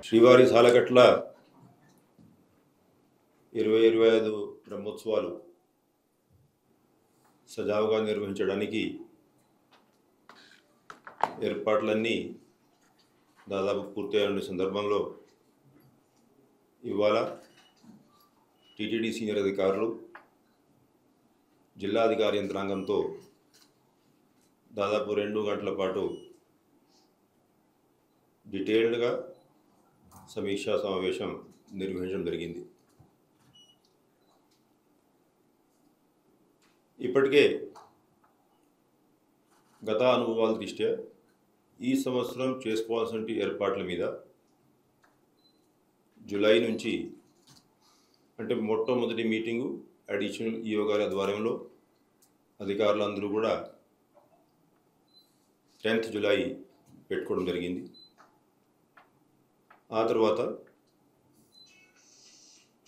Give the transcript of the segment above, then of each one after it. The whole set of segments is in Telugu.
శ్రీవారి సాలకట్ల 2025 బ్రహ్మోత్సవాలు సజావుగా నిర్వహించడానికి ఏర్పాట్లన్నీ దాదాపు పూర్తయిన సందర్భంలో ఇవాళ టీటీడీ సీనియర్ అధికారులు జిల్లా అధికారి యంత్రాంగంతో దాదాపు 2 గంటల పాటు డీటెయిల్డ్గా సమీక్షా సమావేశం నిర్వహించడం జరిగింది. ఇప్పటికే గత అనుభవాల దృష్ట్యా ఈ సంవత్సరం చేసుకోవాల్సిన ఏర్పాట్ల మీద జూలై నుంచి అంటే మొట్టమొదటి మీటింగు అడిషనల్ ఈఓ గారి ఆధ్వర్యంలో అధికారులందరూ కూడా 10th జూలై పెట్టుకోవడం జరిగింది. ఆ తర్వాత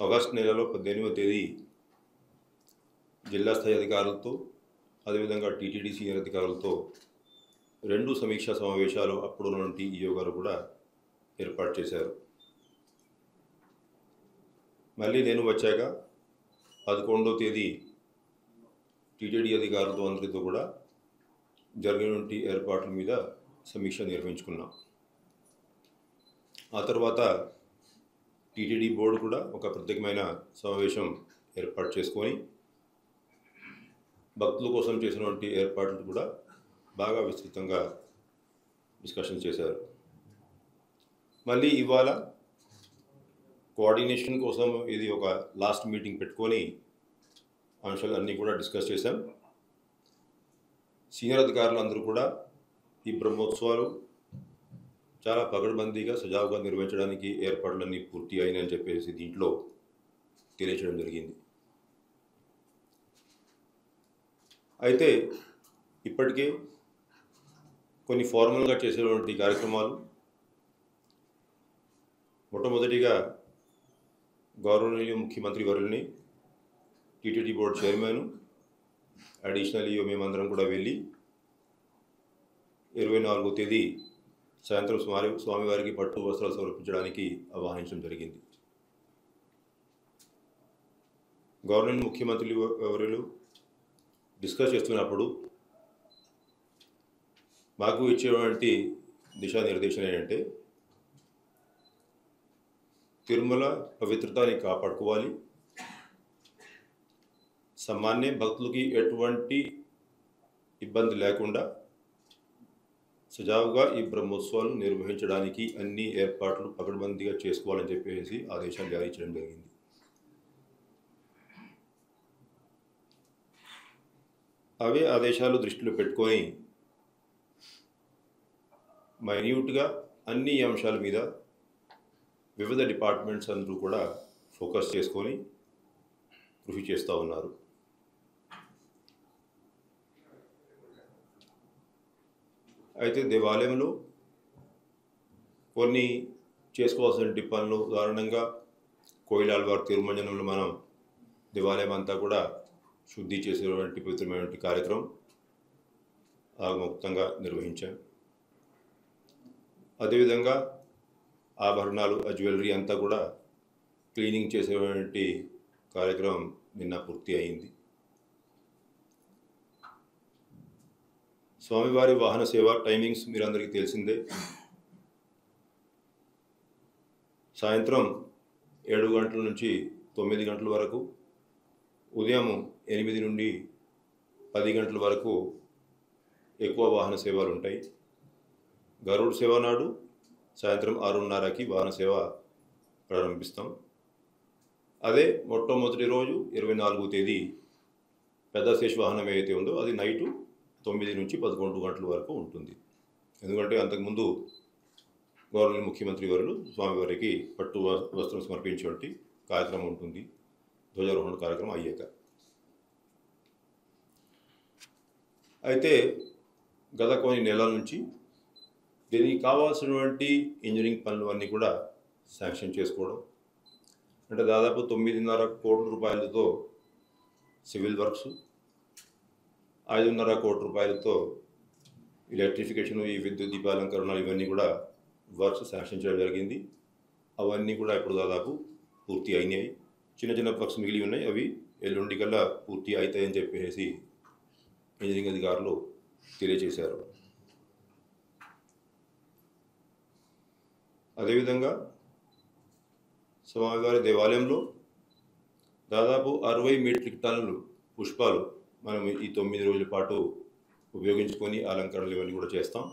ఆగస్టు నెలలో 18వ తేదీ జిల్లా స్థాయి అధికారులతో అదేవిధంగా టీటీడీ సీనియర్ అధికారులతో 2 సమీక్షా సమావేశాలు అప్పుడు ఉన్నటువంటి ఈఓ గారు కూడా ఏర్పాటు చేశారు. మళ్ళీ నేను వచ్చాక 11వ తేదీ టీటీడీ అధికారులతో అందరితో కూడా జరిగినటువంటి ఏర్పాట్ల మీద సమీక్ష నిర్వహించుకున్నాం. ఆ తర్వాత టీటీడీ బోర్డు కూడా ఒక ప్రత్యేకమైన సమావేశం ఏర్పాటు చేసుకొని భక్తుల కోసం చేసినటువంటి ఏర్పాట్లు కూడా బాగా విస్తృతంగా డిస్కషన్ చేశారు. మళ్ళీ ఇవాళ కోఆర్డినేషన్ కోసం ఇది ఒక లాస్ట్ మీటింగ్ పెట్టుకొని అంశాలు అన్నీ కూడా డిస్కస్ చేశాం. సీనియర్ అధికారులు అందరూ కూడా ఈ బ్రహ్మోత్సవాలు చాలా పగడ్బందీగా సజావుగా నిర్వహించడానికి ఏర్పాట్లన్నీ పూర్తి అయినాయని చెప్పేసి దీంట్లో తెలియచేయడం జరిగింది. అయితే ఇప్పటికే కొన్ని ఫార్మల్గా చేసేటువంటి కార్యక్రమాలు మొట్టమొదటిగా గౌరవనీయ ముఖ్యమంత్రి వర్యుల్ని TTD board chairman additional EO మేమందరం కూడా వెళ్ళి 24వ తేదీ సాయంత్రం స్వామివారికి పట్టు వస్త్రాలు సమర్పించడానికి ఆహ్వానించడం జరిగింది. గవర్నమెంట్ ముఖ్యమంత్రి వర్యులు డిస్కస్ చేస్తున్నప్పుడు మాకు ఇచ్చేటువంటి దిశానిర్దేశం ఏంటంటే తిరుమల పవిత్రతని కాపాడుకోవాలి, సామాన్య భక్తులకి ఎటువంటి ఇబ్బంది లేకుండా సజావుగా ఈ బ్రహ్మోత్సవాలు నిర్వహించడానికి అన్ని ఏర్పాట్లు పకడ్బందీగా చేసుకోవాలని చెప్పేసి ఆదేశాలు జారీ చేయడం జరిగింది. అవే ఆదేశాలు దృష్టిలో పెట్టుకొని మైన్యూట్గా అన్ని అంశాల మీద వివిధ డిపార్ట్మెంట్స్ అందరూ కూడా ఫోకస్ చేసుకొని కృషి చేస్తూ ఉన్నారు. అయితే దేవాలయంలో కొన్ని చేసుకోవాల్సిన పనులు ఉదాహరణంగా కోయిలాల్వార్ తిరుమంజనంలో మనం దేవాలయం అంతా కూడా శుద్ధి చేసేటువంటి పవిత్రమైనటువంటి కార్యక్రమం ఆగమోక్తంగా నిర్వహించాం. అదేవిధంగా ఆభరణాలు జ్యువెలరీ అంతా కూడా క్లీనింగ్ చేసేటువంటి కార్యక్రమం నిన్న పూర్తి అయింది. స్వామివారి వాహన సేవ టైమింగ్స్ మీరందరికీ తెలిసిందే. సాయంత్రం 7 గంటల నుంచి 9 గంటల వరకు, ఉదయం 8 నుండి 10 గంటల వరకు ఎక్కువ వాహన సేవలు ఉంటాయి. గరుడ సేవ నాడు సాయంత్రం 6:30కి వాహన సేవ ప్రారంభిస్తాం. అదే మొట్టమొదటి రోజు 24వ తేదీ పెద్ద శేష వాహనం ఏదైతే ఉందో అది నైటు 9 నుంచి 11 గంటల వరకు ఉంటుంది. ఎందుకంటే అంతకుముందు గవర్నమెంట్ ముఖ్యమంత్రి వర్యులు స్వామివారికి పట్టు వస్త్రం సమర్పించేటువంటి కార్యక్రమం ఉంటుంది ధ్వజారోహణ కార్యక్రమం అయ్యాక. అయితే గత కొన్ని నెలల నుంచి దీనికి కావాల్సినటువంటి ఇంజనీరింగ్ పనులు అన్నీ కూడా శాంక్షన్ చేసుకోవడం, అంటే దాదాపు 9.5 కోట్ల రూపాయలతో సివిల్ వర్క్స్, 5.5 కోట్ల రూపాయలతో ఎలక్ట్రిఫికేషన్, ఈ విద్యుత్ దీపాలంకరణ ఇవన్నీ కూడా వర్క్స్ శాంక్షన్ చేయడం జరిగింది. అవన్నీ కూడా ఇప్పుడు దాదాపు పూర్తి అయినాయి. చిన్న చిన్న వర్క్స్ మిగిలి ఉన్నాయి, అవి ఎల్లుండి కల్లా పూర్తి అవుతాయని చెప్పేసి ఇంజనీరింగ్ అధికారులు తెలియజేశారు. అదేవిధంగా స్వామివారి దేవాలయంలో దాదాపు 60 మెట్రిక్ టన్నులు పుష్పాలు మనం ఈ 9 రోజుల పాటు ఉపయోగించుకొని అలంకరణలు ఇవన్నీ కూడా చేస్తాం.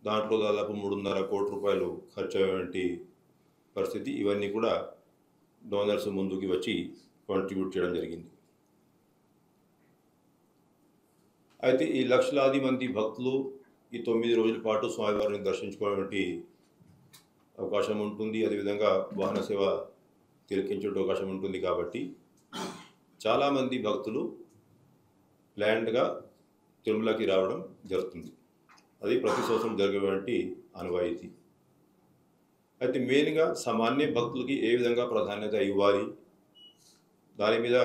దాంట్లో దాదాపు 3.5 కోట్ల రూపాయలు ఖర్చు అయ్యేటువంటి పరిస్థితి. ఇవన్నీ కూడా డోనర్స్ ముందుకి వచ్చి కాంట్రిబ్యూట్ చేయడం జరిగింది. అయితే ఈ లక్షలాది మంది భక్తులు ఈ 9 రోజుల పాటు స్వామివారిని దర్శించుకోవడానికి అవకాశం ఉంటుంది. అదేవిధంగా వాహన సేవ తిలకించే అవకాశం ఉంటుంది. కాబట్టి చాలామంది భక్తులు ప్లాన్డ్గా తిరుమలకి రావడం జరుగుతుంది. అది ప్రతి సంవత్సరం జరిగేటువంటి ఆనవాయితీ. అయితే మెయిన్గా సామాన్య భక్తులకి ఏ విధంగా ప్రాధాన్యత ఇవ్వాలి, దాని మీద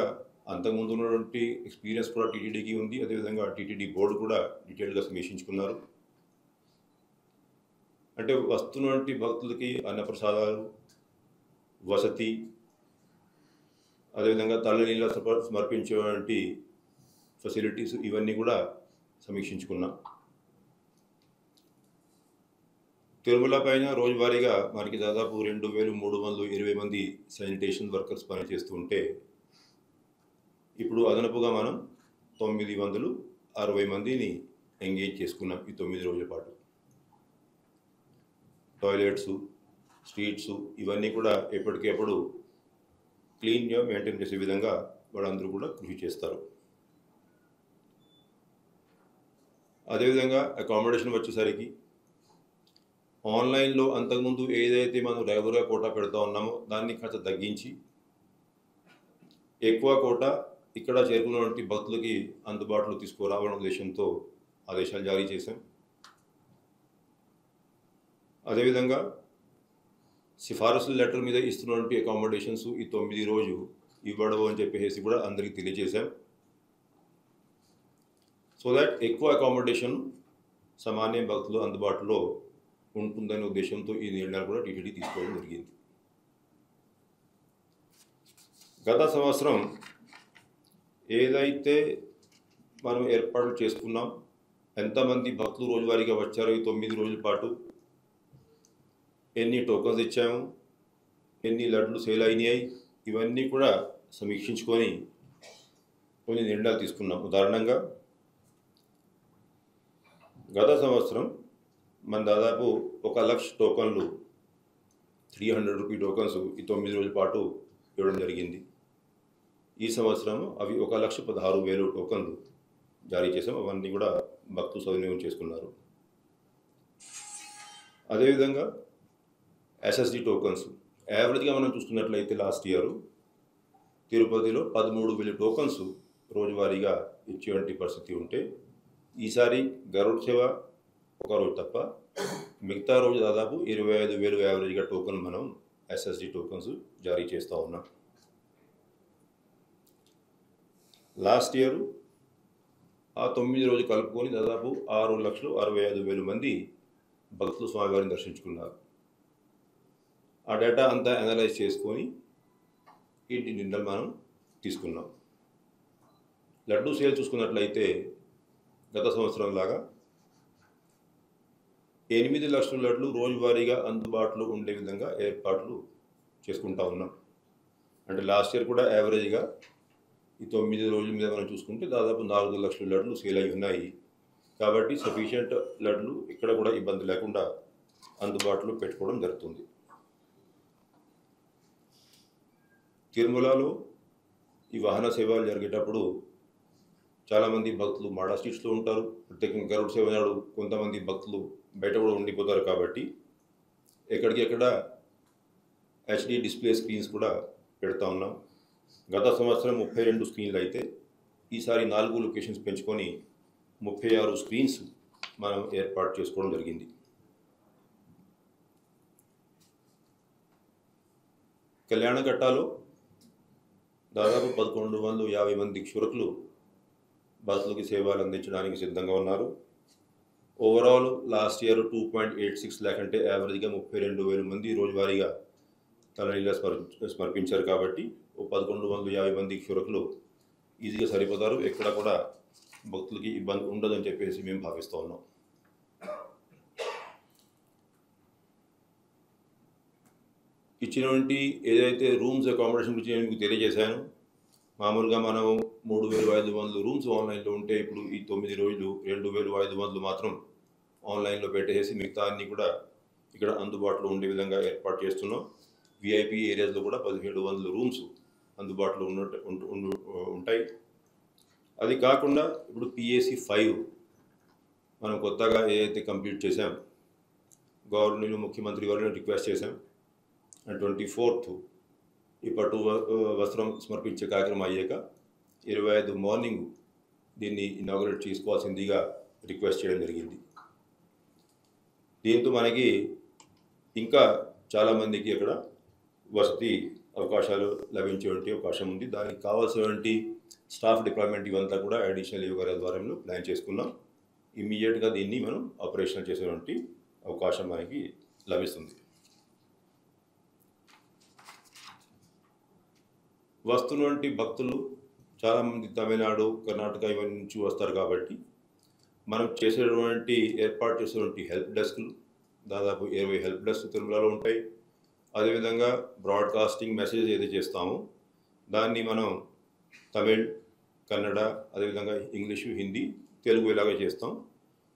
అంతకుముందు ఉన్నటువంటి ఎక్స్పీరియన్స్ కూడా టీటీడీకి ఉంది. అదేవిధంగా టీటీడీ బోర్డు కూడా డీటెయిల్గా సమీక్షించుకున్నారు. అంటే వస్తున్నటువంటి భక్తులకి అన్నప్రసాదాలు, వసతి, అదేవిధంగా తల్లనీళ్ళ సమర్పించేటువంటి ఫెసిలిటీస్ ఇవన్నీ కూడా సమీక్షించుకున్నాం. తిరుమల పైన రోజువారీగా మనకి దాదాపు 2320 మంది శానిటేషన్ వర్కర్స్ పనిచేస్తూ ఉంటే ఇప్పుడు అదనపుగా మనం 960 మందిని ఎంగేజ్ చేసుకున్నాం ఈ 9 రోజుల పాటు. టాయిలెట్స్, స్ట్రీట్స్ ఇవన్నీ కూడా ఎప్పటికెప్పుడు క్లీన్గా మెయింటైన్ చేసే విధంగా వాళ్ళందరూ కూడా కృషి చేస్తారు. అదేవిధంగా అకామిడేషన్ వచ్చేసరికి ఆన్లైన్లో అంతకుముందు ఏదైతే మనం రెగ్యులర్గా కోటా పెడతా ఉన్నామో దాన్ని కాస్త తగ్గించి ఎక్కువ కోటా ఇక్కడ చేరుకున్నటువంటి భక్తులకి అందుబాటులో తీసుకురావాలనే ఉద్దేశంతో ఆదేశాలు జారీ చేశాం. అదేవిధంగా సిఫారసుల లెటర్ మీద ఇస్తున్నటువంటి అకామిడేషన్స్ ఈ 9 రోజు ఇవ్వడము అని చెప్పేసి కూడా అందరికీ తెలియజేశాం. సో దాట్ ఎక్కువ అకామిడేషన్ సామాన్య భక్తులు అందుబాటులో ఉంటుందనే ఉద్దేశంతో ఈ నిర్ణయాలు కూడా టీటీడీ తీసుకోవడం జరిగింది. గత సంవత్సరం ఏదైతే మనం ఏర్పాట్లు చేసుకున్నాం, ఎంతమంది భక్తులు రోజువారీగా వచ్చారో ఈ 9 రోజుల పాటు, ఎన్ని టోకన్స్ ఇచ్చాము, ఎన్ని లడ్లు సేల్ అయినాయి, ఇవన్నీ కూడా సమీక్షించుకొని కొన్ని నిర్ణయాలు తీసుకున్నాం. ఉదాహరణంగా గత సంవత్సరం మన దాదాపు 1,00,000 టోకన్లు 300 రూపీ టోకన్స్ ఈ 9 రోజుల పాటు ఇవ్వడం జరిగింది. ఈ సంవత్సరం అవి 1,16,000 టోకన్లు జారీ చేసాం. అవన్నీ కూడా భక్తులు సద్వినియోగం చేసుకున్నారు. అదేవిధంగా ఎస్ఎస్డి టోకన్స్ యావరేజ్గా మనం చూసుకున్నట్లయితే లాస్ట్ ఇయర్ తిరుపతిలో 13,000 టోకన్స్ రోజువారీగా ఇచ్చేటువంటి పరిస్థితి ఉంటే ఈసారి గరుడ్ సేవ ఒక రోజు తప్ప మిగతా రోజు దాదాపు 25,000 యావరేజ్గా టోకన్ మనం ఎస్ఎస్డి టోకన్స్ జారీ చేస్తూ ఉన్నాం. లాస్ట్ ఇయర్ ఆ 9 రోజులు కలుపుకొని దాదాపు 6,65,000 మంది భక్తులు స్వామివారిని దర్శించుకున్నారు. ఆ డేటా అంతా అనలైజ్ చేసుకొని ఈ నిర్ణయాలు మనం తీసుకున్నాం. లడ్డూ సేల్ చూసుకున్నట్లయితే గత సంవత్సరం లాగా 8 లక్షల లడ్లు రోజువారీగా అందుబాటులో ఉండే విధంగా ఏర్పాట్లు చేసుకుంటా ఉన్నాం. అంటే లాస్ట్ ఇయర్ కూడా యావరేజ్గా ఈ 9 రోజుల మీద మనం చూసుకుంటే దాదాపు 4 లక్షల లడ్లు సేల్ అయి ఉన్నాయి. కాబట్టి సఫిషియంట్ లడ్లు ఇక్కడ కూడా ఇబ్బంది లేకుండా అందుబాటులో పెట్టుకోవడం జరుగుతుంది. తిరుమలలో ఈ వాహన సేవలు జరిగేటప్పుడు చాలామంది భక్తులు మాడా స్ట్రీట్స్లో ఉంటారు. ప్రత్యేకంగా గరుడ్ సేవ నాడు కొంతమంది భక్తులు బయట కూడా ఉండిపోతారు. కాబట్టి ఎక్కడికెక్కడ హెచ్డి డిస్ప్లే స్క్రీన్స్ కూడా పెడతా ఉన్నాం. గత సంవత్సరం 32 స్క్రీన్లు అయితే ఈసారి 4 లొకేషన్స్ పెంచుకొని 36 స్క్రీన్స్ మనం ఏర్పాటు చేసుకోవడం జరిగింది. కళ్యాణఘట్టాలో దాదాపు 1,150 మంది క్షురకులు భక్తులకి సేవలు అందించడానికి సిద్ధంగా ఉన్నారు. ఓవరాల్ లాస్ట్ ఇయర్ 2.86 lakh అంటే యావరేజ్గా 32,000 మంది రోజువారీగా తలనీలా సమర్పించారు. కాబట్టి 1150 మంది క్షురకులు ఈజీగా సరిపోతారు. ఎక్కడ కూడా భక్తులకి ఇబ్బంది ఉండదని చెప్పేసి మేము భావిస్తూ ఉన్నాం. ఇచ్చినటువంటి ఏదైతే రూమ్స్ అకామిడేషన్ గురించి నేను మీకు తెలియజేశాను. మామూలుగా మనం 3,500 రూమ్స్ ఆన్లైన్లో ఉంటే ఇప్పుడు ఈ 9 రోజులు 2,500 మాత్రం ఆన్లైన్లో పెట్టేసి మిగతా అన్నీ కూడా ఇక్కడ అందుబాటులో ఉండే విధంగా ఏర్పాటు చేస్తున్నాం. విఐపి ఏరియాస్లో కూడా 1,700 రూమ్స్ అందుబాటులో ఉంటాయి. అది కాకుండా ఇప్పుడు PAC 5 మనం కొత్తగా ఏదైతే కంప్లీట్ చేశాం, గవర్నర్ ముఖ్యమంత్రి గారిని రిక్వెస్ట్ చేశాం. 24th ఈ పట్టు వస్త్రం సమర్పించే కార్యక్రమం అయ్యాక 25 మార్నింగ్ దీన్ని ఇనాగరేట్ చేసుకోవాల్సిందిగా రిక్వెస్ట్ చేయడం జరిగింది. దీంతో మనకి ఇంకా చాలామందికి అక్కడ వసతి అవకాశాలు లభించేటువంటి అవకాశం ఉంది. దానికి కావాల్సినటువంటి స్టాఫ్ డిప్లాయ్మెంట్ ఇవంతా కూడా అడిషనల్ యోగా ద్వారంలో ప్లాన్ చేసుకున్నాం. ఇమ్మీడియట్గా దీన్ని మనం ఆపరేషన్ చేసేటువంటి అవకాశం మనకి లభిస్తుంది. వస్తున్నటువంటి భక్తులు చాలామంది తమిళనాడు, కర్ణాటక ఇవన్నీ నుంచి వస్తారు. కాబట్టి మనం చేసేటువంటి ఏర్పాటు చేసేటువంటి హెల్ప్ డెస్క్లు దాదాపు 20 హెల్ప్ డెస్క్ తిరుమలలో ఉంటాయి. అదేవిధంగా బ్రాడ్కాస్టింగ్ మెసేజ్ ఏదైతే చేస్తామో దాన్ని మనం తమిళ్, కన్నడ, అదేవిధంగా ఇంగ్లీషు, హిందీ, తెలుగు ఇలాగే చేస్తాం.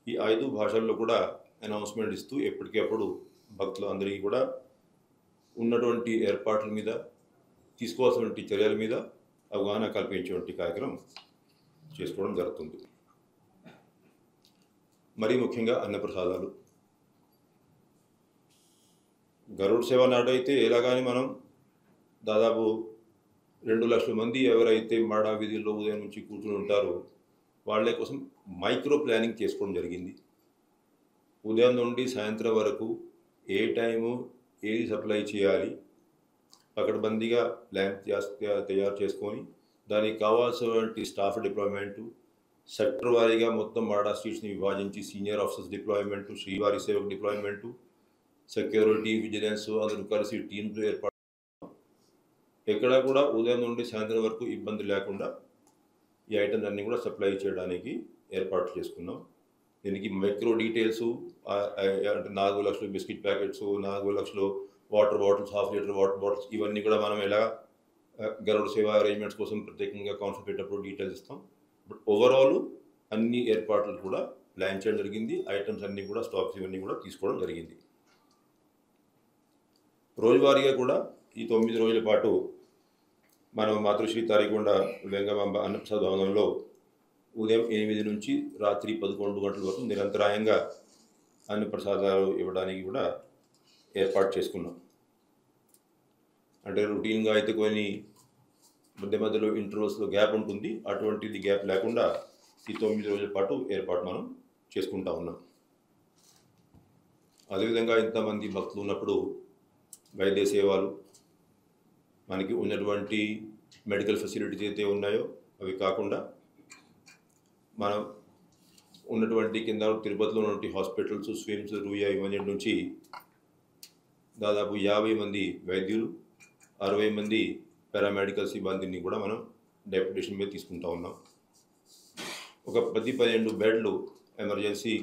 ఈ 5 భాషల్లో కూడా అనౌన్స్మెంట్ ఇస్తూ ఎప్పటికప్పుడు భక్తులు అందరికీ కూడా ఉన్నటువంటి ఏర్పాట్ల మీద, తీసుకోవాల్సినటువంటి చర్యల మీద అవగాహన కల్పించేటువంటి కార్యక్రమం చేసుకోవడం జరుగుతుంది. మరీ ముఖ్యంగా అన్నప్రసాదాలు. గరుడ సేవ నాటైతే ఎలాగాని మనం దాదాపు 2 లక్షల మంది ఎవరైతే మాడా వీధుల్లో ఉదయం నుంచి కూర్చుని ఉంటారో వాళ్ళ కోసం మైక్రో ప్లానింగ్ చేసుకోవడం జరిగింది. ఉదయం నుండి సాయంత్రం వరకు ఏ టైము ఏది సప్లై చేయాలి పకడ్బందీగా ప్లాన్ తయారు చేసుకొని దానికి కావాల్సినటువంటి స్టాఫ్ డిప్లాయ్మెంటు, సెక్టర్ వారీగా మొత్తం మాడా స్ట్రీట్స్ని విభజించి సీనియర్ ఆఫీసర్స్ డిప్లాయ్మెంటు, శ్రీవారి సేవకు డిప్లాయ్మెంటు, సెక్యూరిటీ, విజిలెన్స్ అందరూ కలిసి టీమ్స్ ఏర్పాటు. ఎక్కడ కూడా ఉదయం నుండి సాయంత్రం వరకు ఇబ్బంది లేకుండా ఈ ఐటమ్స్ అన్నీ కూడా సప్లై చేయడానికి ఏర్పాటు చేసుకున్నాం. దీనికి మైక్రో డీటెయిల్స్ అంటే 4 లక్షలు బిస్కెట్ ప్యాకెట్స్, 4 లక్షలు water bottles, ½ litre water bottles, ఇవన్నీ కూడా మనం ఎలా గరుడ సేవ అరేంజ్మెంట్స్ కోసం ప్రత్యేకంగా కాన్ఫరెన్స్ పెట్టేటప్పుడు డీటెయిల్స్ ఇస్తాం. బట్ ఓవరాల్ అన్ని ఏర్పాట్లు కూడా ప్లాన్ చేయడం జరిగింది. ఐటమ్స్ అన్నీ కూడా స్టాక్స్ ఇవన్నీ కూడా తీసుకోవడం జరిగింది. రోజువారీగా కూడా ఈ 9 రోజుల పాటు మనం మాతృశ్రీ తారీకొండ వెంగమాంబ అన్నప్రసాద భవనంలో ఉదయం 8 నుంచి రాత్రి 11 గంటల వరకు నిరంతరాయంగా అన్నప్రసాదాలు ఇవ్వడానికి కూడా ఏర్పాటు చేసుకున్నాం. అంటే రొటీన్గా అయితే కొన్ని మధ్యలో ఇంటర్వల్స్లో గ్యాప్ ఉంటుంది. అటువంటిది గ్యాప్ లేకుండా ఈ 9 రోజుల పాటు ఏర్పాటు మనం చేసుకుంటా ఉన్నాం. అదేవిధంగా ఇంతమంది భక్తులు ఉన్నప్పుడు వైద్య సేవలు, మనకి ఉన్నటువంటి మెడికల్ ఫెసిలిటీస్ అయితే ఉన్నాయో అవి కాకుండా మనం ఉన్నటువంటి కింద తిరుపతిలో ఉన్నటువంటి హాస్పిటల్స్, స్విమ్స్, రూయా ఇవన్నీ నుంచి దాదాపు 50 మంది వైద్యులు, 60 మంది పారామెడికల్ సిబ్బందిని కూడా మనం డెప్యుటేషన్ మీద తీసుకుంటా ఉన్నాం. ఒక 10-12 బెడ్లు ఎమర్జెన్సీ,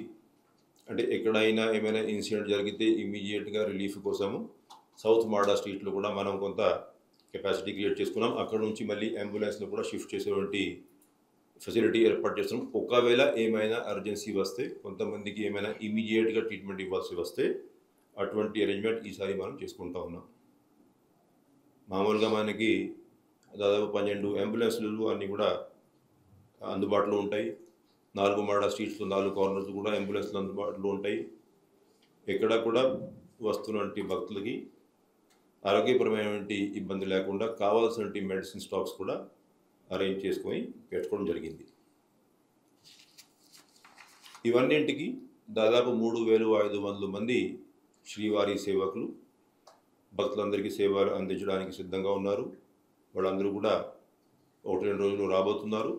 అంటే ఎక్కడైనా ఏమైనా ఇన్సిడెంట్ జరిగితే ఇమీడియట్గా రిలీఫ్ కోసము సౌత్ మాడా స్ట్రీట్లో కూడా మనం కొంత కెపాసిటీ క్రియేట్ చేసుకున్నాం. అక్కడ నుంచి మళ్ళీ అంబులెన్స్లో కూడా షిఫ్ట్ చేసేటువంటి ఫెసిలిటీ ఏర్పాటు చేస్తున్నాం. ఒకవేళ ఏమైనా అర్జెన్సీ వస్తే, కొంతమందికి ఏమైనా ఇమీడియట్గా ట్రీట్మెంట్ ఇవ్వాల్సి వస్తే అటువంటి అరేంజ్మెంట్ ఈసారి మనం చేసుకుంటా ఉన్నాం. మామూలుగా మనకి దాదాపు 12 అంబులెన్స్లు అన్నీ కూడా అందుబాటులో ఉంటాయి. 4 మాడా స్ట్రీట్స్లో 4 కార్నర్స్ కూడా అంబులెన్స్లు అందుబాటులో ఉంటాయి. ఎక్కడ కూడా వస్తున్నటువంటి భక్తులకి ఆరోగ్యపరమైనటువంటి ఇబ్బంది లేకుండా కావాల్సినటువంటి మెడిసిన్ స్టాక్స్ కూడా అరేంజ్ చేసుకొని పెట్టుకోవడం జరిగింది. ఇవన్నింటికి దాదాపు 3,500 మంది శ్రీవారి సేవకులు భక్తులందరికీ సేవలు అందించడానికి సిద్ధంగా ఉన్నారు. వాళ్ళందరూ కూడా 1-2 రోజులు రాబోతున్నారు.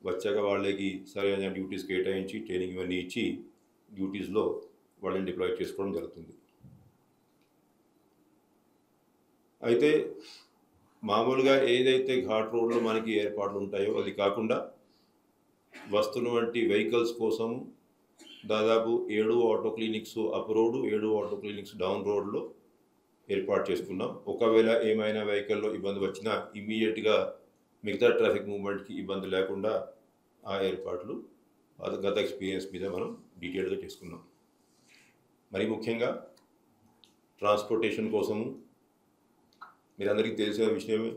వచ్చాక వాళ్ళకి సరైన డ్యూటీస్ కేటాయించి ట్రైనింగ్ ఇవన్నీ ఇచ్చి డ్యూటీస్లో వాళ్ళని డిప్లాయ్ చేసుకోవడం జరుగుతుంది. అయితే మామూలుగా ఏదైతే ఘాట్ రోడ్లో మనకి ఏర్పాట్లు ఉంటాయో అది కాకుండా వస్తున్నటువంటి వెహికల్స్ కోసం దాదాపు 7 auto clinics up road, 7 auto clinics down రోడ్లో ఏర్పాటు చేసుకున్నాం. ఒకవేళ ఏమైనా వెహికల్లో ఇబ్బంది వచ్చినా ఇమీడియట్గా మిగతా ట్రాఫిక్ మూవ్మెంట్కి ఇబ్బంది లేకుండా ఆ ఏర్పాట్లు గత ఎక్స్పీరియన్స్ మీద మనం డీటెయిల్గా చేసుకున్నాం. మరి ముఖ్యంగా ట్రాన్స్పోర్టేషన్ కోసము మీరందరికీ తెలిసిన విషయమే,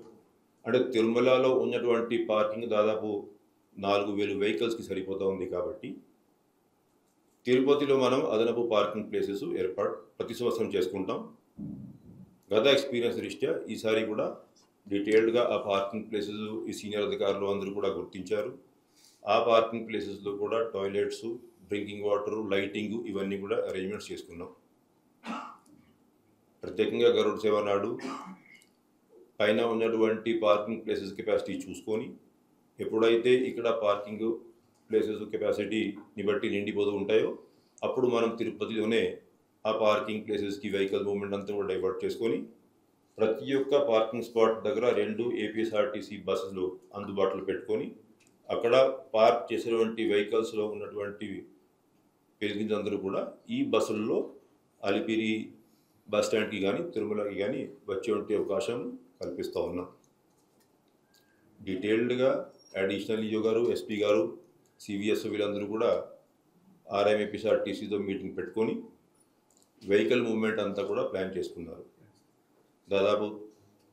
అంటే తిరుమలలో ఉన్నటువంటి పార్కింగ్ దాదాపు 4,000 వెహికల్స్కి సరిపోతూ ఉంది. కాబట్టి తిరుపతిలో మనం అదనపు పార్కింగ్ ప్లేసెస్ ఏర్పాటు ప్రతి సంవత్సరం చేసుకుంటాం. గత ఎక్స్పీరియన్స్ దృష్ట్యా ఈసారి కూడా డీటెయిల్డ్గా ఆ పార్కింగ్ ప్లేసెస్ ఈ సీనియర్ అధికారులు అందరూ కూడా గుర్తించారు. ఆ పార్కింగ్ ప్లేసెస్లో కూడా టాయిలెట్స్, డ్రింకింగ్ వాటర్, లైటింగ్ ఇవన్నీ కూడా అరేంజ్మెంట్స్ చేసుకున్నాం. ప్రత్యేకంగా గరుడ సేవ నాడు పైన ఉన్నటువంటి పార్కింగ్ ప్లేసెస్ కెపాసిటీ చూసుకొని ఎప్పుడైతే ఇక్కడ పార్కింగ్ ప్లేసెస్ కెపాసిటీని బట్టి నిండిపోతూ ఉంటాయో అప్పుడు మనం తిరుపతిలోనే ఆ పార్కింగ్ ప్లేసెస్కి వెహికల్ మూవ్మెంట్ అంతా కూడా డైవర్ట్ చేసుకొని ప్రతి ఒక్క పార్కింగ్ స్పాట్ దగ్గర 2 ఏపీఎస్ఆర్టీసీ బస్సులు అందుబాటులో పెట్టుకొని అక్కడ పార్క్ చేసినటువంటి వెహికల్స్లో ఉన్నటువంటి పిలిగ్రిమ్స్ అందరూ కూడా ఈ బస్సుల్లో అలిపిరి బస్ స్టాండ్కి కానీ తిరుమలకి కానీ వచ్చే అవకాశం కల్పిస్తూ ఉన్నాం. డీటెయిల్డ్గా అడిషనల్ ఈఓ గారు, ఎస్పీ గారు, సివిఎస్ వీళ్ళందరూ కూడా ఆర్ఎంఏపీఎస్ఆర్టీసీతో మీటింగ్ పెట్టుకొని వెహికల్ మూవ్మెంట్ అంతా కూడా ప్లాన్ చేసుకున్నారు. దాదాపు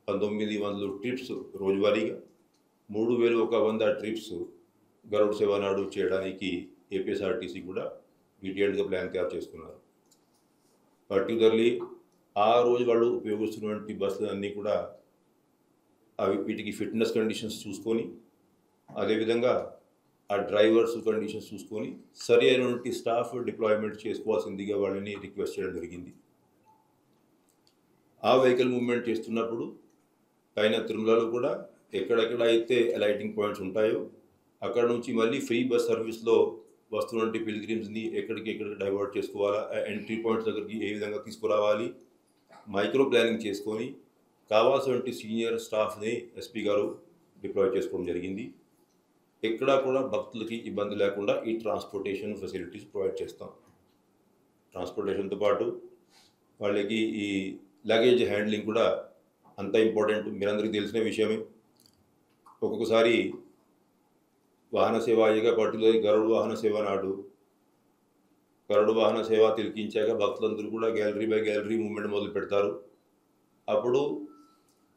1900 ట్రిప్స్ రోజువారీగా, 3,100 ట్రిప్స్ గరుడ సేవ నాడు చేయడానికి ఏపీఎస్ఆర్టీసీ కూడా డీటెయిల్డ్గా ప్లాన్ తయారు చేసుకున్నారు. పర్టికులర్లీ ఆ రోజు వాళ్ళు ఉపయోగిస్తున్నటువంటి బస్సులు అన్నీ కూడా వీటికి ఫిట్నెస్ కండిషన్స్ చూసుకొని, అదేవిధంగా ఆ డ్రైవర్స్ కండిషన్స్ చూసుకొని సరి అయినటువంటి స్టాఫ్ డిప్లాయ్మెంట్ చేసుకోవాల్సిందిగా వాళ్ళని రిక్వెస్ట్ చేయడం జరిగింది. ఆ వెహికల్ మూవ్మెంట్ చేస్తున్నప్పుడు పైన తిరుమలలో కూడా ఎక్కడెక్కడ అయితే లైటింగ్ పాయింట్స్ ఉంటాయో అక్కడ నుంచి మళ్ళీ ఫ్రీ బస్ సర్వీస్లో వస్తున్నటువంటి పిల్గ్రిమ్స్ని ఎక్కడికి డైవర్ట్ చేసుకోవాలా, ఎంట్రీ పాయింట్స్ దగ్గరికి ఏ విధంగా తీసుకురావాలి, మైక్రో ప్లానింగ్ చేసుకొని కావాల్సినటువంటి సీనియర్ స్టాఫ్ని ఎస్పీ గారు డిప్లాయ్ చేసుకోవడం జరిగింది. ఎక్కడా కూడా భక్తులకి ఇబ్బంది లేకుండా ఈ ట్రాన్స్పోర్టేషన్ ఫెసిలిటీస్ ప్రొవైడ్ చేస్తాం. ట్రాన్స్పోర్టేషన్తో పాటు వాళ్ళకి ఈ లగేజ్ హ్యాండ్లింగ్ కూడా అంత ఇంపార్టెంట్. మీరందరికీ తెలిసిన విషయమే. ఒక్కొక్కసారి వాహన సేవాయిగా పర్టికులర్ గరుడ వాహన సేవ నాడు గరుడ వాహన సేవ తిలకించాక భక్తులందరూ కూడా గ్యాలరీ బై గ్యాలరీ మూవ్మెంట్ మొదలు పెడతారు. అప్పుడు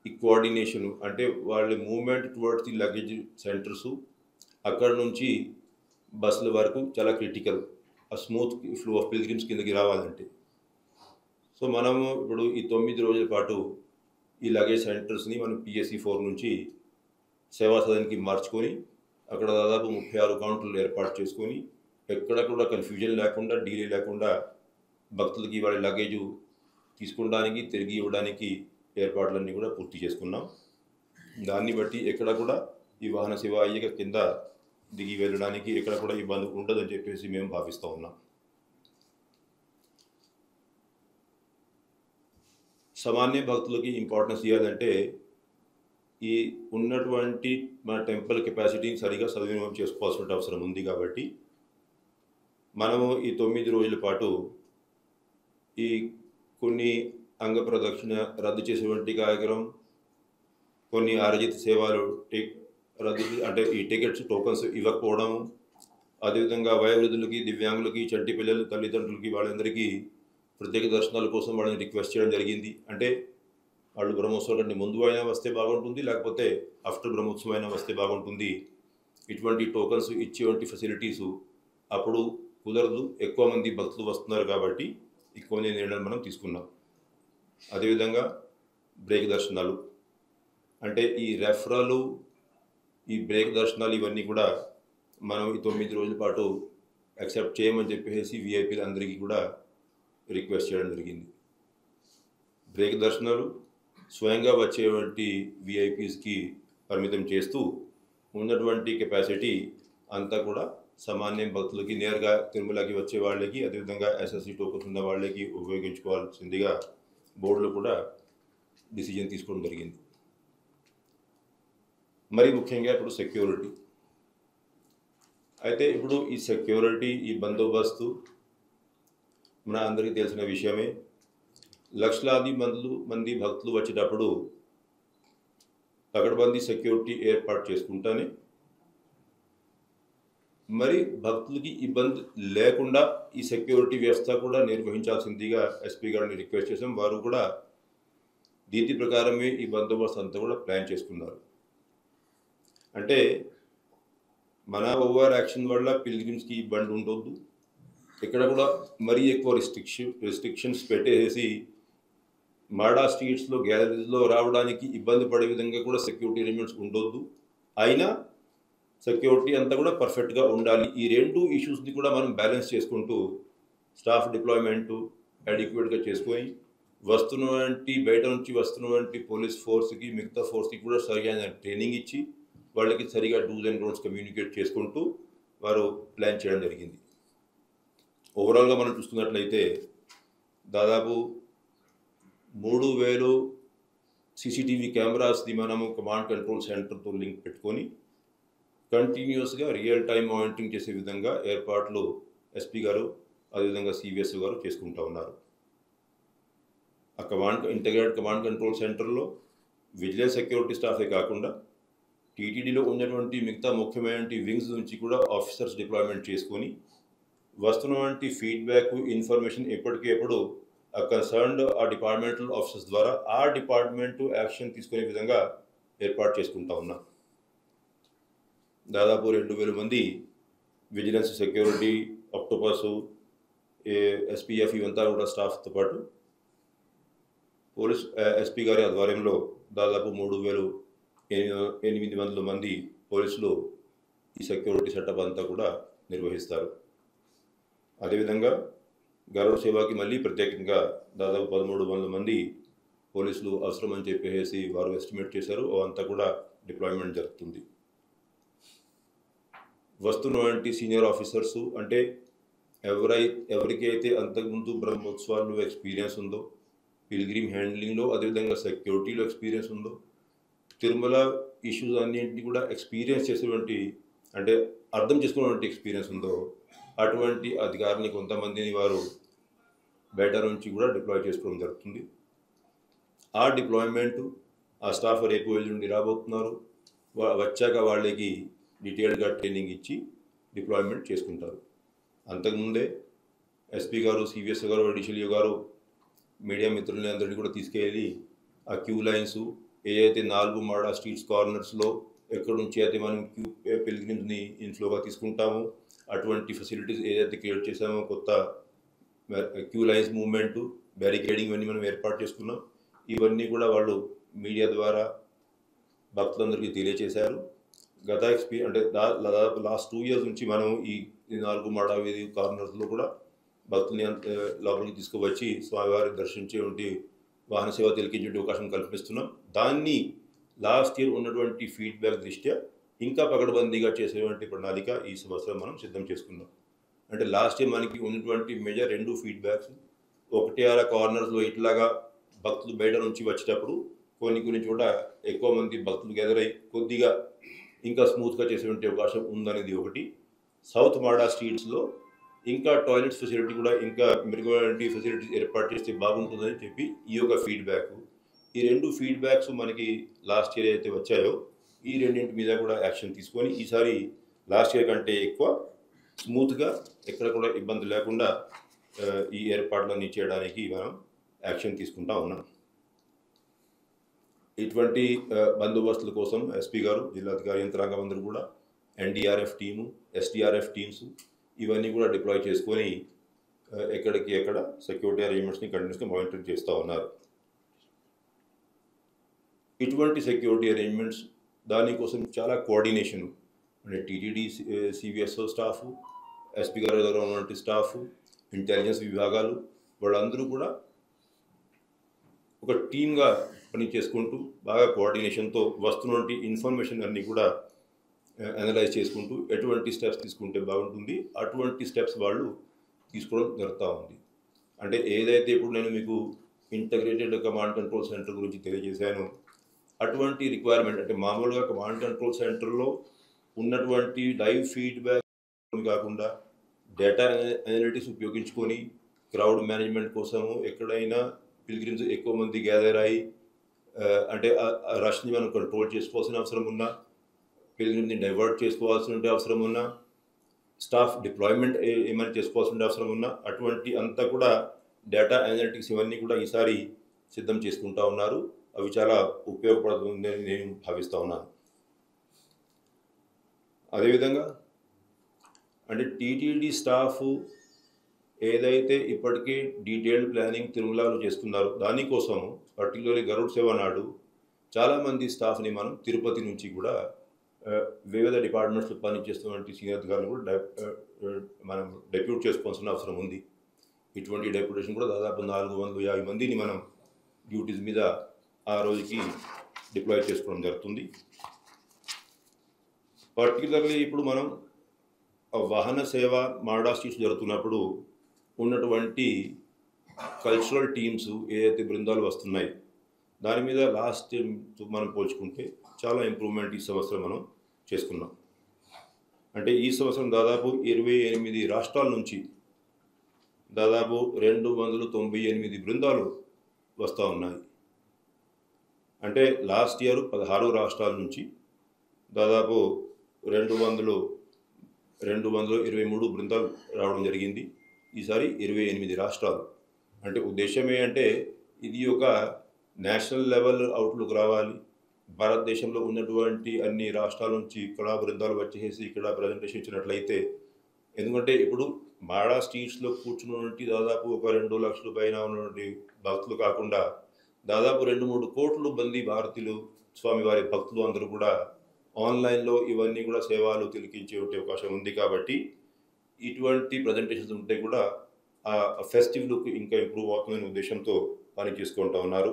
ఈ కోఆర్డినేషన్ అంటే వాళ్ళ movement towards the luggage centres అక్కడ నుంచి బస్సుల వరకు చాలా క్రిటికల్. ఆ స్మూత్ ఫ్లో ఆఫ్ పిల్గ్రిమ్స్ కిందకి రావాలంటే. సో మనము ఇప్పుడు ఈ 9 రోజుల పాటు ఈ లగేజ్ సెంటర్స్ని మనం పిఎస్సి 4 నుంచి సేవా సదన్కి మార్చుకొని అక్కడ దాదాపు 36 కౌంటర్లు ఏర్పాటు చేసుకొని ఎక్కడ కూడా కన్ఫ్యూజన్ లేకుండా, డీలే లేకుండా భక్తులకి వాళ్ళ లగేజ్ తీసుకోవడానికి, తిరిగి ఇవ్వడానికి ఏర్పాట్లన్నీ కూడా పూర్తి చేసుకున్నాం. దాన్ని బట్టి ఎక్కడ కూడా ఈ వాహన సేవ అయ్యాక కింద దిగి వెళ్ళడానికి ఎక్కడ కూడా ఇబ్బంది ఉండదని చెప్పేసి మేము భావిస్తూ ఉన్నాం. సామాన్య భక్తులకి ఇంపార్టెన్స్ ఇవ్వాలంటే ఈ ఉన్నటువంటి మన టెంపుల్ కెపాసిటీని సరిగా సద్వినియోగం చేసుకోవాల్సిన అవసరం ఉంది. కాబట్టి మనము ఈ 9 రోజుల పాటు ఈ కొన్ని అంగ ప్రదక్షిణ రద్దు చేసేటువంటి కార్యక్రమం, కొన్ని ఆరోగ్య సేవలు రద్దు అంటే ఈ టికెట్స్ టోకన్స్ ఇవ్వకపోవడం, అదేవిధంగా వయోవృద్ధులకి, దివ్యాంగులకి, చంటి పిల్లలు తల్లిదండ్రులకి వాళ్ళందరికీ ప్రత్యేక దర్శనాల కోసం వాళ్ళని రిక్వెస్ట్ చేయడం జరిగింది. అంటే వాళ్ళు బ్రహ్మోత్సవం కంటే ముందు అయినా వస్తే బాగుంటుంది, లేకపోతే ఆఫ్టర్ బ్రహ్మోత్సవం అయినా వస్తే బాగుంటుంది. ఇటువంటి టోకన్స్ ఇచ్చేటువంటి ఫెసిలిటీసు అప్పుడు కుదరదు. ఎక్కువ మంది భక్తులు వస్తున్నారు కాబట్టి ఎక్కువ నిర్ణయం మనం తీసుకున్నాం. అదేవిధంగా బ్రేక్ దర్శనాలు అంటే ఈ రెఫరలు, ఈ బ్రేక్ దర్శనాలు ఇవన్నీ కూడా మనం ఈ 9 రోజుల పాటు యాక్సెప్ట్ చేయమని చెప్పేసి విఐపీలు అందరికీ కూడా రిక్వెస్ట్ చేయడం జరిగింది. బ్రేక్ దర్శనాలు స్వయంగా వచ్చేటువంటి విఐపీస్కి పరిమితం చేస్తూ ఉన్నటువంటి కెపాసిటీ అంతా కూడా సామాన్య భక్తులకి నేరుగా తిరుమలకి వచ్చే వాళ్ళకి అదేవిధంగా ఎస్ఎస్సి టోకన్స్ ఉన్న వాళ్ళకి ఉపయోగించుకోవాల్సిందిగా బోర్డులో కూడా డిసిజన్ తీసుకోవడం జరిగింది. మరి ముఖ్యంగా ఇప్పుడు సెక్యూరిటీ. అయితే ఇప్పుడు ఈ సెక్యూరిటీ, ఈ బందోబస్తు మన అందరికీ తెలిసిన విషయమే. లక్షలాది మంది భక్తులు వచ్చేటప్పుడు పకడ్బందీ సెక్యూరిటీ ఏర్పాటు చేసుకుంటానే మరి భక్తులకి ఇబ్బంది లేకుండా ఈ సెక్యూరిటీ వ్యవస్థ కూడా నిర్వహించాల్సిందిగా ఎస్పీ గారిని రిక్వెస్ట్ చేసాం. వారు కూడా దీని ప్రకారమే ఈ బందోబస్తు అంతా కూడా ప్లాన్ చేసుకున్నారు. అంటే మన ఓవర్ యాక్షన్ వల్ల పిల్గ్రిమ్స్కి ఇబ్బంది ఉండొద్దు, ఇక్కడ కూడా మరీ ఎక్కువ రిస్ట్రిక్షన్స్ పెట్టేసి మాడా స్ట్రీట్స్లో గ్యాలరీస్లో రావడానికి ఇబ్బంది పడే విధంగా కూడా సెక్యూరిటీ అరేంజ్మెంట్స్ ఉండొద్దు. అయినా సెక్యూరిటీ అంతా కూడా పర్ఫెక్ట్గా ఉండాలి. ఈ రెండు ఇష్యూస్ని కూడా మనం బ్యాలెన్స్ చేసుకుంటూ స్టాఫ్ డిప్లాయ్మెంటు అడిక్వేట్గా చేసుకొని బయట నుంచి వస్తున్నటువంటి పోలీస్ ఫోర్స్కి, మిగతా ఫోర్స్కి కూడా సరైన ట్రైనింగ్ ఇచ్చి వాళ్ళకి సరిగా డూస్ అండ్ డోంట్స్ కమ్యూనికేట్ చేసుకుంటూ వారు ప్లాన్ చేయడం జరిగింది. ఓవరాల్గా మనం చూస్తున్నట్లయితే దాదాపు 3000 సీసీటీవీ కెమెరాస్ని మనము కమాండ్ కంట్రోల్ సెంటర్తో లింక్ పెట్టుకొని కంటిన్యూస్గా రియల్ టైం మానిటరింగ్ చేసే విధంగా ఏర్పాట్లు ఎస్పీ గారు అదేవిధంగా సివిఎస్ గారు చేసుకుంటూ ఉన్నారు. ఆ ఇంటిగ్రేటెడ్ కమాండ్ కంట్రోల్ సెంటర్లో విజిలెన్స్ సెక్యూరిటీ స్టాఫే కాకుండా టీటీడీలో ఉన్నటువంటి మిగతా ముఖ్యమైన వింగ్స్ నుంచి కూడా ఆఫీసర్స్ డిప్లాయ్మెంట్ చేసుకొని వస్తున్నటువంటి ఫీడ్బ్యాక్, ఇన్ఫర్మేషన్ ఎప్పటికెప్పుడు కన్సర్న్డ్ ఆ డిపార్ట్మెంటల్ ఆఫీసర్స్ ద్వారా ఆ డిపార్ట్మెంట్ యాక్షన్ తీసుకునే విధంగా ఏర్పాటు చేసుకుంటా ఉన్నాం. దాదాపు 2000 మంది విజిలెన్స్, సెక్యూరిటీ, ఆక్టోపస్, ఎస్పీఎఫ్ ఇవంతా కూడా స్టాఫ్తో పాటు పోలీస్ ఎస్పీ గారి ఆధ్వర్యంలో దాదాపు 3800 మంది పోలీసులు ఈ సెక్యూరిటీ సెటప్ అంతా కూడా నిర్వహిస్తారు. అదేవిధంగా గరుడ సేవకి మళ్ళీ ప్రత్యేకంగా దాదాపు 1300 మంది పోలీసులు అవసరమని చెప్పేసి వారు ఎస్టిమేట్ చేశారు. అంతా కూడా డిప్లాయ్మెంట్ జరుగుతుంది. వస్తున్నటువంటి సీనియర్ ఆఫీసర్సు అంటే ఎవరికైతే అంతకుముందు బ్రహ్మోత్సవాల్లో ఎక్స్పీరియన్స్ ఉందో, పిల్గ్రిమ్ హ్యాండ్లింగ్లో అదేవిధంగా సెక్యూరిటీలో ఎక్స్పీరియన్స్ ఉందో, తిరుమల ఇష్యూస్ అన్నింటినీ కూడా ఎక్స్పీరియన్స్ చేసేటువంటి అంటే అర్థం చేసుకున్నటువంటి ఎక్స్పీరియన్స్ ఉందో అటువంటి అధికారులని కొంతమందిని వారు బయట నుంచి కూడా డిప్లాయ్ చేసుకోవడం జరుగుతుంది. ఆ డిప్లాయ్మెంటు ఆ స్టాఫ్ రేపు నుండి రాబోతున్నారు. వచ్చాక వాళ్ళకి డీటెయిల్డ్గా ట్రైనింగ్ ఇచ్చి డిప్లాయ్మెంట్ చేసుకుంటారు. అంతకుముందే ఎస్పీ గారు, సివిఎస్ గారు, డిషిలియో గారు మీడియా మిత్రులని అందరినీ కూడా తీసుకెళ్ళి ఆ క్యూ లైన్స్ ఏదైతే 4 మాడా స్ట్రీట్స్ కార్నర్స్లో ఎక్కడి నుంచి అయితే మనం పిల్గ్రిమ్స్ని ఇన్ఫ్లోగా తీసుకుంటామో అటువంటి ఫెసిలిటీస్ ఏదైతే క్రియేట్ చేసామో, కొత్త క్యూ లైన్స్ మూవ్మెంటు, బ్యారికేడింగ్ ఇవన్నీ మనం ఏర్పాటు చేసుకున్నాం. ఇవన్నీ కూడా వాళ్ళు మీడియా ద్వారా భక్తులందరికీ తెలియచేశారు. అంటే దాదాపు లాస్ట్ 2 years నుంచి మనం ఈ 4 మాడా వీధి కార్నర్స్లో కూడా భక్తుల్ని లోపలికి తీసుకువచ్చి స్వామివారి దర్శించేటువంటి వాహన సేవ తిలకించే అవకాశం కల్పిస్తున్నాం. దాన్ని లాస్ట్ ఇయర్ ఉన్నటువంటి ఫీడ్బ్యాక్ దృష్ట్యా ఇంకా పకడ్బందీగా చేసేటువంటి ప్రణాళిక ఈ సంవత్సరం మనం సిద్ధం చేసుకున్నాం. అంటే లాస్ట్ ఇయర్ మనకి ఉన్నటువంటి మేజర్ 2 ఫీడ్బ్యాక్స్, ఒకటి ఆ కార్నర్స్లో ఇట్లాగా భక్తులు బయట నుంచి వచ్చేటప్పుడు కొన్ని చోట ఎక్కువ మంది భక్తులు గ్యాదర్ అయ్యి కొద్దిగా ఇంకా స్మూత్గా చేసేటువంటి అవకాశం ఉందనేది ఒకటి. సౌత్ మాడా స్ట్రీట్స్లో ఇంకా టాయిలెట్స్ ఫెసిలిటీ కూడా ఇంకా మెరుగైన ఫెసిలిటీస్ ఏర్పాటు చేస్తే బాగుంటుందని చెప్పి ఈ యొక్క ఫీడ్బ్యాక్. ఈ 2 ఫీడ్బ్యాక్స్ మనకి లాస్ట్ ఇయర్ అయితే వచ్చాయో ఈ రెండింటి మీద కూడా యాక్షన్ తీసుకొని ఈసారి లాస్ట్ ఇయర్ కంటే ఎక్కువ స్మూత్గా ఎక్కడ కూడా ఇబ్బంది లేకుండా ఈ ఏర్పాట్లన్నీ చేయడానికి మనం యాక్షన్ తీసుకుంటా ఉన్నాం. ఇటువంటి బందోబస్తుల కోసం ఎస్పీ గారు, జిల్లాధికారి యంత్రాంగం అందరూ కూడా ఎన్డీఆర్ఎఫ్ టీము, ఎస్డీఆర్ఎఫ్ టీమ్స్ ఇవన్నీ కూడా డిప్లాయ్ చేసుకొని ఎక్కడికి ఎక్కడ సెక్యూరిటీ అరేంజ్మెంట్స్ని కంటిన్యూస్గా మానిటర్ చేస్తూ ఉన్నారు. ఇటువంటి సెక్యూరిటీ అరేంజ్మెంట్స్ దానికోసం చాలా కోఆర్డినేషన్ అంటే టీటీడీ, సివిఎస్ఓ స్టాఫ్, ఎస్పీ గారి దగ్గర ఉన్నటువంటి స్టాఫ్, ఇంటెలిజెన్స్ విభాగాలు వాళ్ళందరూ కూడా ఒక టీమ్గా పని చేసుకుంటూ బాగా కోఆర్డినేషన్తో వస్తున్నటువంటి ఇన్ఫర్మేషన్ అన్నీ కూడా అనలైజ్ చేసుకుంటూ ఎటువంటి స్టెప్స్ తీసుకుంటే బాగుంటుంది అటువంటి స్టెప్స్ వాళ్ళు తీసుకోవడం జరుగుతూ ఉంది. అంటే ఏదైతే ఇప్పుడు నేను మీకు ఇంటగ్రేటెడ్ కమాండ్ కంట్రోల్ సెంటర్ గురించి తెలియజేశాను, అటువంటి రిక్వైర్మెంట్ అంటే మామూలుగా కమాండ్ కంట్రోల్ సెంటర్లో ఉన్నటువంటి లైవ్ ఫీడ్బ్యాక్ కాకుండా డేటా అనలిటిక్స్ ఉపయోగించుకొని క్రౌడ్ మేనేజ్మెంట్ కోసము ఎక్కడైనా పిల్గ్రిమ్స్ ఎక్కువ మంది గ్యాదర్ అయ్యి అంటే రష్ని మనం కంట్రోల్ చేసుకోవాల్సిన అవసరం ఉన్నా, పిల్గ్రిమ్స్ని డైవర్ట్ చేసుకోవాల్సిన అవసరం ఉన్నా, స్టాఫ్ డిప్లాయ్మెంట్ ఏమైనా చేసుకోవాల్సిన అవసరం ఉన్నా అటువంటి అంతా కూడా డేటా అనలిటిక్స్ ఇవన్నీ కూడా ఈసారి సిద్ధం చేసుకుంటా ఉన్నారు. అవి చాలా ఉపయోగపడుతుందని నేను భావిస్తూ ఉన్నాను. అదేవిధంగా అంటే టీటీడీ స్టాఫ్ ఏదైతే ఇప్పటికే డీటెయిల్డ్ ప్లానింగ్ తిరుమలలో చేస్తున్నారు దానికోసం పర్టికులర్లీ గరుడ్ సేవ నాడు చాలామంది స్టాఫ్ని మనం తిరుపతి నుంచి కూడా వివిధ డిపార్ట్మెంట్స్లో పనిచేస్తున్నటువంటి సీనియర్ అధికారులు కూడా మనం డెప్యూట్ చేసుకోవాల్సిన అవసరం ఉంది. ఇటువంటి డెప్యూటేషన్ కూడా దాదాపు 450 మందిని మనం డ్యూటీస్ మీద ఆ రోజుకి డిప్లాయ్ చేసుకోవడం జరుగుతుంది. పర్టికులర్లీ ఇప్పుడు మనం వాహన సేవ మాడా స్ట్రీట్స్ జరుగుతున్నప్పుడు ఉన్నటువంటి కల్చరల్ టీమ్స్ ఏదైతే బృందాలు వస్తున్నాయి దాని మీద లాస్ట్ మనం పోల్చుకుంటే చాలా ఇంప్రూవ్మెంట్ ఈ సంవత్సరం మనం చేసుకున్నాం. అంటే ఈ సంవత్సరం దాదాపు 28 రాష్ట్రాల నుంచి దాదాపు 298 బృందాలు వస్తూ ఉన్నాయి. అంటే లాస్ట్ ఇయర్ 16 రాష్ట్రాల నుంచి దాదాపు 223 బృందాలు రావడం జరిగింది. ఈసారి 28 రాష్ట్రాలు. అంటే ఉద్దేశమే అంటే ఇది ఒక నేషనల్ లెవెల్ అవుట్లుక్ రావాలి. భారతదేశంలో ఉన్నటువంటి అన్ని రాష్ట్రాల నుంచి ఇక్కడ బృందాలు వచ్చేసి ఇక్కడ ప్రజెంటేషన్ ఇచ్చినట్లయితే, ఎందుకంటే ఇప్పుడు మాడా స్ట్రీట్స్లో కూర్చున్నటువంటి దాదాపు ఒక 2 లక్షల పైన ఉన్నటువంటి భక్తులు కాకుండా దాదాపు 2-3 కోట్ల మంది భారతీయులు స్వామివారి భక్తులు అందరూ కూడా ఆన్లైన్లో ఇవన్నీ కూడా సేవలు తిలకించే అవకాశం ఉంది. కాబట్టి ఇటువంటి ప్రజెంటేషన్స్ ఉంటే కూడా ఆ ఫెస్టివ్ లుక్ ఇంకా ఇంప్రూవ్ అవుతుందనే ఉద్దేశంతో పని చేసుకుంటూ ఉన్నారు.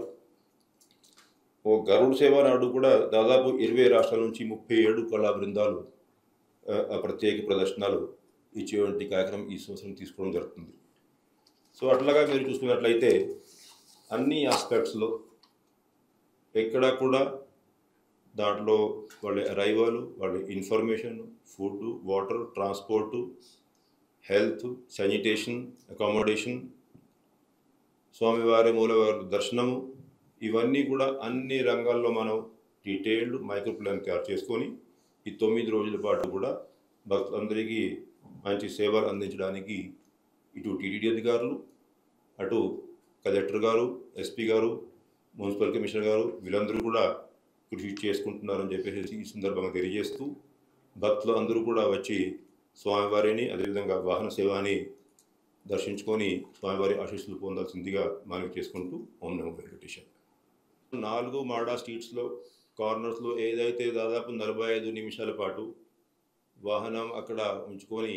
ఓ గరుడ్ సేవ నాడు కూడా దాదాపు 20 రాష్ట్రాల నుంచి 37 కళా బృందాలు ప్రత్యేక ప్రదర్శనలు ఇచ్చేటువంటి కార్యక్రమం ఈ సంవత్సరం తీసుకోవడం జరుగుతుంది. సో అట్లాగా మీరు చూసుకున్నట్లయితే అన్ని ఆస్పెక్ట్స్లో ఎక్కడా కూడా దాంట్లో వాళ్ళ అరైవల్, వాళ్ళ information, food, water, transport, health, sanitation, accommodation, స్వామివారి మూలవారి దర్శనము, ఇవన్నీ కూడా అన్ని రంగాల్లో మనం డీటెయిల్డ్ మైక్రో ప్లాన్ తయారు చేసుకొని ఈ 9 రోజుల పాటు కూడా భక్తులందరికీ మంచి సేవలు అందించడానికి ఇటు టీటీడీ అధికారులు, అటు కలెక్టర్ గారు, ఎస్పీ గారు, మున్సిపల్ కమిషనర్ గారు వీళ్ళందరూ కూడా కృషి చేసుకుంటున్నారని చెప్పేసి ఈ సందర్భంగా తెలియజేస్తూ భక్తులు అందరూ కూడా వచ్చి స్వామివారిని అదేవిధంగా వాహన సేవని దర్శించుకొని స్వామివారి ఆశీస్సులు పొందాల్సిందిగా మనవి చేసుకుంటూ ఓం నమో వెంకటేశాయ. 4 మాడా స్ట్రీట్స్లో కార్నర్స్లో ఏదైతే దాదాపు 45 నిమిషాల పాటు వాహనం అక్కడ ఉంచుకొని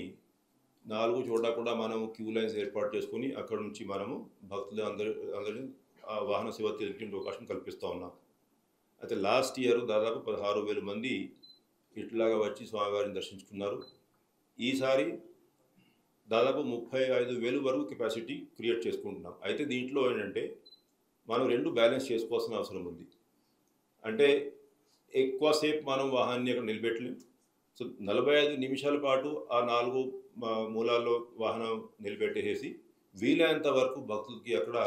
4 చోట కూడా మనము క్యూ లైన్స్ ఏర్పాటు చేసుకొని అక్కడ నుంచి మనము భక్తులు అందరినీ ఆ వాహన సేవ తెలిపే అవకాశం కల్పిస్తూ ఉన్నాం. అయితే లాస్ట్ ఇయర్ దాదాపు 16,000 మంది ఇట్లాగా వచ్చి స్వామివారిని దర్శించుకున్నారు. ఈసారి దాదాపు 35,000 వరకు కెపాసిటీ క్రియేట్ చేసుకుంటున్నాం. అయితే దీంట్లో ఏంటంటే మనం 2 బ్యాలెన్స్ చేసుకోవాల్సిన అవసరం ఉంది. అంటే ఎక్కువసేపు మనం వాహనాన్ని అక్కడ నిలబెట్టలేం. సో 45 నిమిషాల పాటు ఆ 4 మూలాల్లో వాహనం నిలబెట్టేసి వీలైనంత వరకు భక్తులకి అక్కడ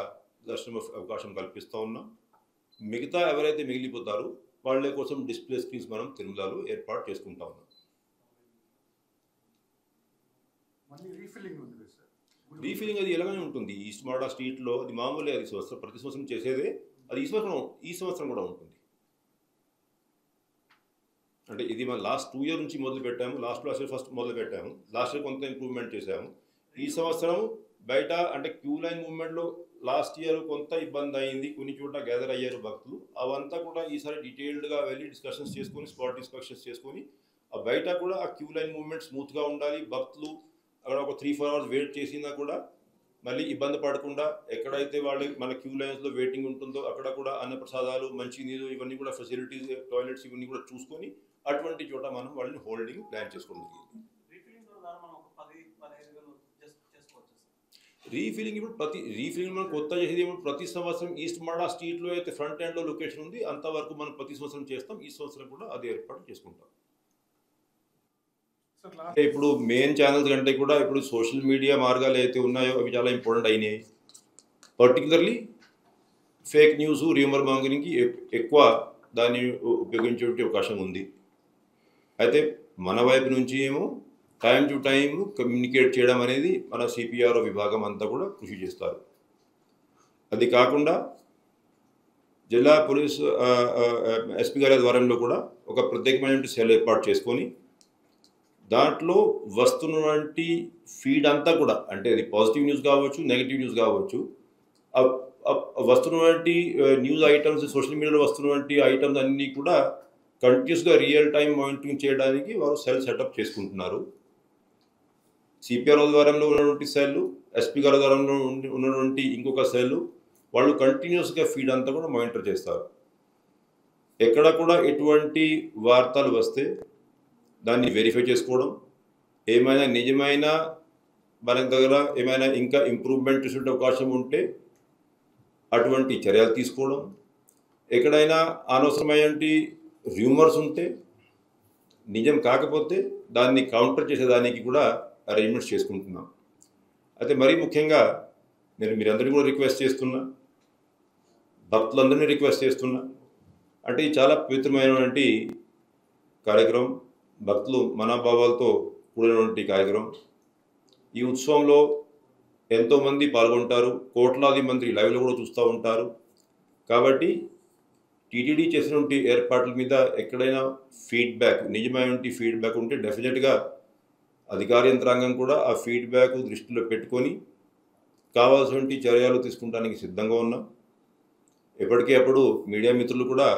దర్శనం అవకాశం కల్పిస్తూ ఉన్నాం. మిగతా ఎవరైతే మిగిలిపోతారో వాళ్ళ కోసం డిస్ప్లే స్క్రీన్స్ మనం తిరుమలలో ఏర్పాటు చేసుకుంటా ఉన్నాం. రీఫిల్లింగ్ అది ఎలాగనే ఉంటుంది. ఈస్ట్ మాడా స్ట్రీట్లో అది మామూలే, అది ప్రతి సంవత్సరం చేసేదే. అది ఈ సంవత్సరం కూడా ఉంటుంది. అంటే ఇది మనం లాస్ట్ 2 years నుంచి మొదలు పెట్టాము. లాస్ట్ ఇయర్ ఫస్ట్ మొదలు పెట్టాము. లాస్ట్ ఇయర్ కొంత ఇంప్రూవ్మెంట్ చేశాము. ఈ సంవత్సరం బయట అంటే క్యూ లైన్ మూవ్మెంట్లో లాస్ట్ ఇయర్ కొంత ఇబ్బంది అయింది. కొన్ని చోట్ల గ్యాదర్ అయ్యారు భక్తులు. అవంతా కూడా ఈసారి డీటెయిల్డ్గా వెళ్ళి డిస్కషన్స్ చేసుకొని స్పాట్ ఇన్స్పెక్షన్స్ చేసుకొని ఆ బయట కూడా ఆ క్యూ లైన్ మూవ్మెంట్ స్మూత్గా ఉండాలి. భక్తులు అక్కడ ఒక 3-4 hours వెయిట్ చేసినా కూడా మళ్ళీ ఇబ్బంది పడకుండా ఎక్కడైతే మన క్యూ లైన్స్లో వెయిటింగ్ ఉంటుందో అక్కడ కూడా అన్నప్రసాదాలు, మంచినీరు ఇవన్నీ కూడా ఫెసిలిటీస్, టాయిలెట్స్ ఇవన్నీ కూడా చూసుకొని అటువంటి చోట మనం వాళ్ళని హోల్డింగ్ ప్లాన్ చేసుకోవడం జరిగింది. రీఫిలింగ్ ఇప్పుడు రీఫిలింగ్ మనం కొత్త చేసేది ప్రతి సంవత్సరం ఈస్ట్ మాడా స్ట్రీట్లో అయితే ఫ్రంట్ ఎండ్లో లొకేషన్ ఉంది అంతవరకు మనం ప్రతి సంవత్సరం చేస్తాం. ఈ సంవత్సరం కూడా అది ఏర్పాటు చేసుకుంటాం. ఇప్పుడు మెయిన్ ఛానల్స్ కంటే కూడా ఇప్పుడు సోషల్ మీడియా మార్గాలు అయితే ఉన్నాయో అవి చాలా ఇంపార్టెంట్ అయినాయి. పర్టికులర్లీ ఫేక్ న్యూస్, రూమర్ మాంగరింగ్కి ఎక్కువ దాన్ని ఉపయోగించే అవకాశం ఉంది. అయితే మన వైపు నుంచి ఏమో టైం టు టైం కమ్యూనికేట్ చేయడం అనేది మన సిపిఆర్ఓ విభాగం అంతా కూడా కృషి చేస్తారు. అది కాకుండా జిల్లా పోలీసు ఎస్పీ గారి ద్వారంలో కూడా ఒక ప్రత్యేకమైన సెల్ ఏర్పాటు చేసుకొని దాంట్లో వస్తున్నటువంటి ఫీడ్ అంతా కూడా, అంటే అది పాజిటివ్ న్యూస్ కావచ్చు, నెగిటివ్ న్యూస్ కావచ్చు, వస్తున్నటువంటి న్యూస్ ఐటమ్స్, సోషల్ మీడియాలో వస్తున్నటువంటి ఐటమ్స్ అన్నీ కూడా కంటిన్యూస్గా రియల్ టైం మానిటరింగ్ చేయడానికి వారు సెల్ సెటప్ చేసుకుంటున్నారు. సిపిఆర్ఓ ద్వారంలో ఉన్నటువంటి సెల్, ఎస్పీ గారి ద్వారంలో ఉన్నటువంటి ఇంకొక సెల్, వాళ్ళు కంటిన్యూస్గా ఫీడ్ అంతా కూడా మానిటర్ చేస్తారు. ఎక్కడ కూడా ఎటువంటి వార్తలు వస్తే దాన్ని వెరిఫై చేసుకోవడం, ఏమైనా నిజమైన మన దగ్గర ఏమైనా ఇంకా ఇంప్రూవ్మెంట్ చేసే అవకాశం ఉంటే అటువంటి చర్యలు తీసుకోవడం, ఎక్కడైనా అనవసరమైనటువంటి రూమర్స్ ఉంటే నిజం కాకపోతే దాన్ని కౌంటర్ చేసేదానికి కూడా అరేంజ్మెంట్స్ చేసుకుంటున్నాం. అయితే మరీ ముఖ్యంగా నేను మీరందరినీ కూడా రిక్వెస్ట్ చేస్తున్నా, భక్తులందరినీ రిక్వెస్ట్ చేస్తున్నా, అంటే ఇది చాలా పవిత్రమైనటువంటి కార్యక్రమం, భక్తులు మనోభావాలతో కూడినటువంటి కార్యక్రమం. ఈ ఉత్సవంలో ఎంతోమంది పాల్గొంటారు, కోట్లాది మంది లైవ్లో కూడా చూస్తూ ఉంటారు. కాబట్టి టీటీడీ చేసినటువంటి ఏర్పాట్ల మీద ఎక్కడైనా ఫీడ్బ్యాక్, నిజమైనటువంటి ఫీడ్బ్యాక్ ఉంటే డెఫినెట్గా అధికార యంత్రాంగం కూడా ఆ ఫీడ్బ్యాక్ దృష్టిలో పెట్టుకొని కావాల్సినటువంటి చర్యలు తీసుకుంటానికి సిద్ధంగా ఉన్నాం. ఎప్పటికీ అప్పుడు మీడియా మిత్రులు కూడా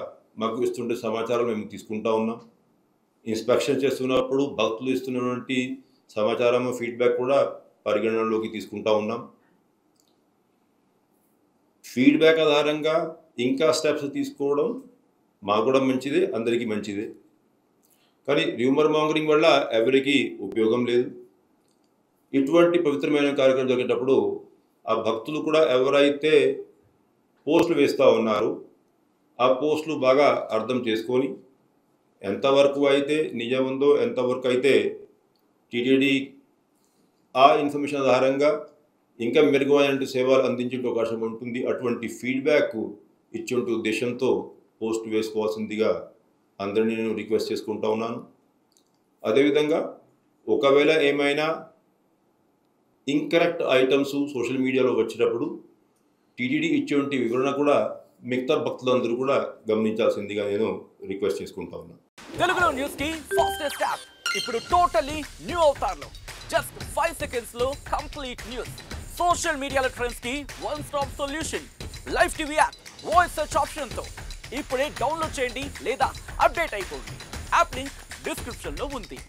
మాకు ఇస్తుండే సమాచారం మేము తీసుకుంటా ఉన్నాం. ఇన్స్పెక్షన్ చేస్తున్నప్పుడు భక్తులు ఇస్తున్నటువంటి సమాచారం, ఫీడ్బ్యాక్ కూడా పరిగణనలోకి తీసుకుంటా ఉన్నాం. ఫీడ్బ్యాక్ ఆధారంగా ఇంకా స్టెప్స్ తీసుకోవడం మాకు కూడా మంచిదే, అందరికీ మంచిదే. కానీ రూమర్ మాంగరింగ్ వల్ల ఎవరికి ఉపయోగం లేదు. ఇటువంటి పవిత్రమైన కార్యక్రమం జరిగేటప్పుడు ఆ భక్తులు కూడా ఎవరైతే పోస్టులు వేస్తూ ఉన్నారో ఆ పోస్టులు బాగా అర్థం చేసుకొని ఎంతవరకు అయితే నిజం ఉందో, ఎంతవరకు అయితే టీటీడీ ఆ ఇన్ఫర్మేషన్ ఆధారంగా ఇంకా మెరుగైన సేవలు అందించే అవకాశం ఉంటుంది. అటువంటి ఫీడ్బ్యాక్ ఇచ్చే ఉద్దేశంతో పోస్ట్ వేసుకోవాల్సిందిగా అందరినీ నేను రిక్వెస్ట్ చేసుకుంటా ఉన్నాను. అదేవిధంగా ఒకవేళ ఏమైనా ఇంకరెక్ట్ ఐటమ్స్ సోషల్ మీడియాలో వచ్చినప్పుడు టీటీడీ ఇచ్చేటువంటి వివరణ కూడా మిగతా భక్తులందరూ కూడా గమనించాల్సిందిగా నేను రిక్వెస్ట్ చేసుకుంటా ఉన్నాను. తెలుగులో న్యూస్ కి ఫాస్టెస్ట్ యాప్ ఇప్పుడు టోటల్లీ న్యూ అవతార్లో జస్ట్ 5 seconds లో కంప్లీట్ న్యూస్. సోషల్ మీడియాలో ట్రెండ్స్ కి one stop solution. Live TV app voice search option తో ఇప్పుడే డౌన్లోడ్ చేయండి లేదా అప్డేట్ అయిపోండి. యాప్ లింక్ డిస్క్రిప్షన్ లో ఉంది.